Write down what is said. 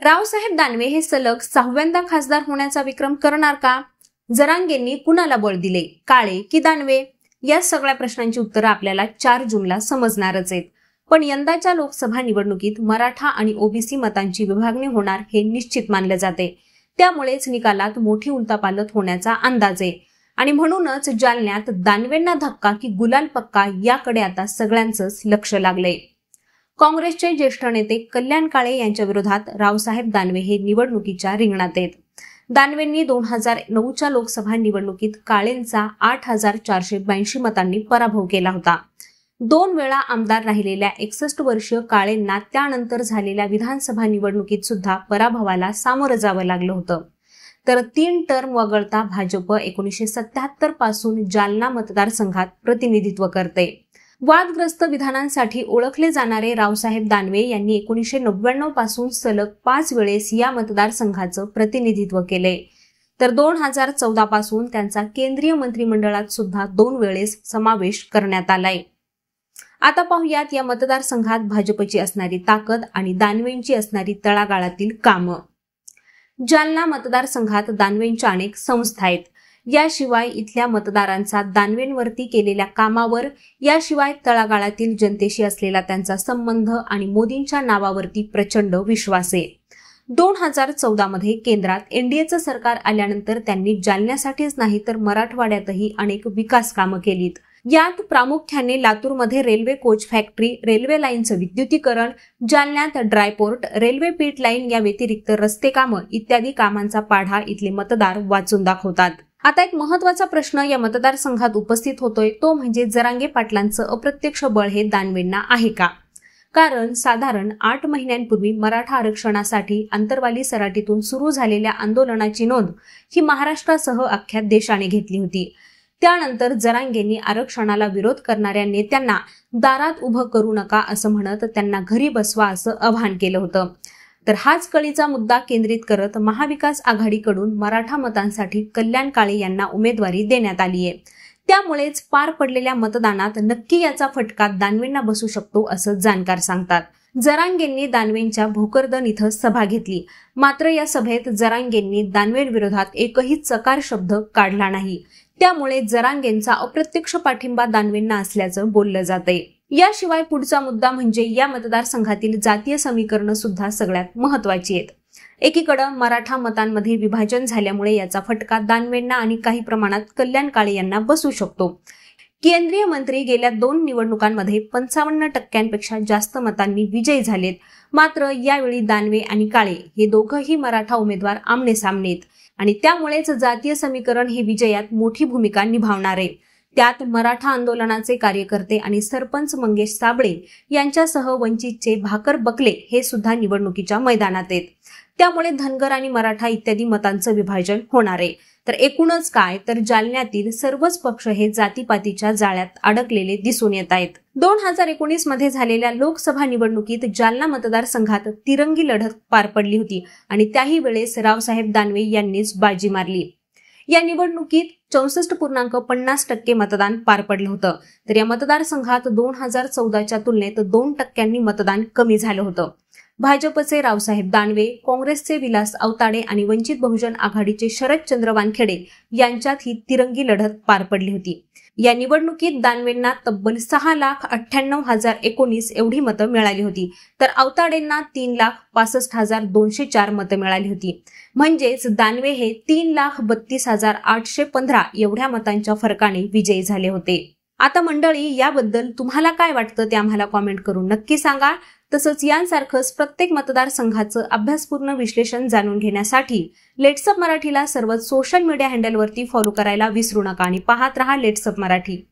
रावसाहेब दानवे हे सलग 6व्यांदा खासदार होण्याचा विक्रम करणार का? जरांगेंनी कुणाला बळ दिले, काळे की दानवे? या सगळ्या प्रश्नांची उत्तरं आपल्याला 4 जूनला समजणारच आहेत. पण यंदाच्या लोकसभा निवडणुकीत मराठा आणि ओबीसी मतांची विभागणी होणार हे निश्चित मानले जाते. त्यामुळेच निकालात मोठी उलथापालथ होण्याचा अंदाज आहे. आणि म्हणूनच जालन्यात दानवेंना धक्का की गुलाल पक्का याकडे आता सगळ्यांचंच लक्ष लागलंय. काँग्रेसचे ज्येष्ठ नेते कल्याण काळे यांच्या विरोधात रावसाहेब दानवे हे निवडणुकीच्या रिंगणात आहेत. दानवेंनी 2009च्या लोकसभा निवडणुकीत काळेंचा 8482 मतांनी पराभव केला होता. 2 वेळा आमदार राहिलेल्या 61 वर्षीय काळेंना त्यानंतर झालेल्या विधानसभा निवडणुकीत सुद्धा पराभवाला सामोरं जावं लागलं होतं. तर 3 टर्म वगळता भाजप 1977 पासून जालना मतदारसंघात प्रतिनिधित्व करते. वादग्रस्त विधानांसाठी ओळखले जाणारे रावसाहेब दानवे यांनी 1999 पासून सलग 5 वेळेस या मतदारसंघाचं प्रतिनिधित्व केले. तर 2014 पासून त्यांचा केंद्रीय मंत्रिमंडळात सुद्धा 2 वेळेस समावेश करण्यात आलाय. आता पाहूयात या मतदारसंघात भाजपची असणारी ताकद आणि दानवेंची असणारी तळागाळातील कामं. जालना मतदारसंघात दानवेंच्या अनेक संस्था आहेत. याशिवाय इथल्या मतदारांचा दानवेंवरती केलेल्या कामावर, याशिवाय तळागाळातील जनतेशी असलेला त्यांचा संबंध आणि मोदींच्या नावावरती प्रचंड विश्वास आहे. 2014 मध्ये केंद्रात एनडीएचं सरकार आल्यानंतर त्यांनी जालन्यासाठीच नाही तर मराठवाड्यातही अनेक विकास कामं केलीत. यात प्रामुख्याने लातूरमध्ये रेल्वे कोच फॅक्टरी, रेल्वे लाईनचं विद्युतीकरण, जालन्यात ड्रायपोर्ट, रेल्वे पीट लाईन या व्यतिरिक्त रस्ते कामं इत्यादी कामांचा पाढा इथले मतदार वाचून दाखवतात. आता एक महत्वाचा प्रश्न या मतदारसंघात उपस्थित होतोय, तो म्हणजे जरांगे पाटलांचं अप्रत्यक्ष बळ हे दानवेंना आहे का? कारण साधारण 8 महिन्यांपूर्वी मराठा आरक्षणासाठी अंतरवाली सराटीतून सुरू झालेल्या आंदोलनाची नोंद ही महाराष्ट्रासह अख्ख्या देशाने घेतली होती. त्यानंतर जरांगेंनी आरक्षणाला विरोध करणाऱ्या नेत्यांना दारात उभं करू नका असं म्हणत त्यांना घरी बसवा असं आवाहन केलं होतं. तर हाच कळीचा मुद्दा केंद्रित करत महाविकास आघाडीकडून मराठा मतांसाठी कल्याण काळे यांना उमेदवारी देण्यात आली आहे. त्यामुळेच पार पडलेल्या मतदानात नक्की याचा फटका दानवेंना बसू शकतो असं जाणकार सांगतात. जरांगेंनी दानवेंच्या भोकरदन इथं सभा घेतली. मात्र या सभेत जरांगेंनी दानवेंविरोधात एकही चकार शब्द काढला नाही. त्यामुळे जरांगेंचा अप्रत्यक्ष पाठिंबा दानवेंना असल्याचं बोललं जातंय. याशिवाय पुढचा मुद्दा म्हणजे या मतदारसंघातील जातीय समीकरणं सुद्धा सगळ्यात महत्वाची आहेत. एकीकडे मराठा मतांमध्ये विभाजन झाल्यामुळे याचा फटका दानवेंना आणि काही प्रमाणात कल्याण काळे यांना बसू शकतो. केंद्रीय मंत्री गेल्या 2 निवडणुकांमध्ये 55% जास्त मतांनी विजयी झालेत. मात्र यावेळी दानवे आणि काळे हे दोघंही मराठा उमेदवार आमने सामने आहेत आणि त्यामुळेच जातीय समीकरण हे विजयात मोठी भूमिका निभावणार आहे. त्यात मराठा आंदोलनाचे कार्यकर्ते आणि सरपंच मंगेश साबळे यांच्यासह वंचितचे भाकर बकले हे सुद्धा निवडणुकीच्या मैदानात आहेत. त्यामुळे धनगर आणि मराठा इत्यादी मतांचं विभाजन होणार आहे. तर एकूणच काय तर जालन्यातील सर्वच पक्ष हे जातीपातीच्या जाळ्यात अडकलेले दिसून येत आहेत. 2019 मध्ये झालेल्या लोकसभा निवडणुकीत जालना मतदारसंघात तिरंगी लढत पार पडली होती आणि त्याही वेळेस रावसाहेब दानवे यांनीच बाजी मारली. या निवडणुकीत 64.50% मतदान पार पडलं होतं. तर या मतदारसंघात 2014च्या तुलनेत 2% मतदान कमी झालं होतं. भाजपचे रावसाहेब दानवे, काँग्रेसचे विलास अवताडे आणि वंचित बहुजन आघाडीचे शरदचंद्र वानखेडे यांच्यात ही तिरंगी लढत पार पडली होती. या निवडणुकीत दानवेंना तब्बल 6,98,019 एवढी मतं मिळाली होती. तर अवताडेंना 3,65,204 मतं मिळाली होती. म्हणजेच दानवे हे 3,32,815 एवढ्या मतांच्या फरकाने विजयी झाले होते. आता मंडळी, याबद्दल तुम्हाला काय वाटतं ते आम्हाला कॉमेंट करून नक्की सांगा. तसंच यांसारखंच प्रत्येक मतदारसंघाचं अभ्यासपूर्ण विश्लेषण जाणून घेण्यासाठी लेट्सअप मराठीला सर्व सोशल मीडिया हँडलवरती फॉलो करायला विसरू नका आणि पाहत रहा लेट्सअप मराठी.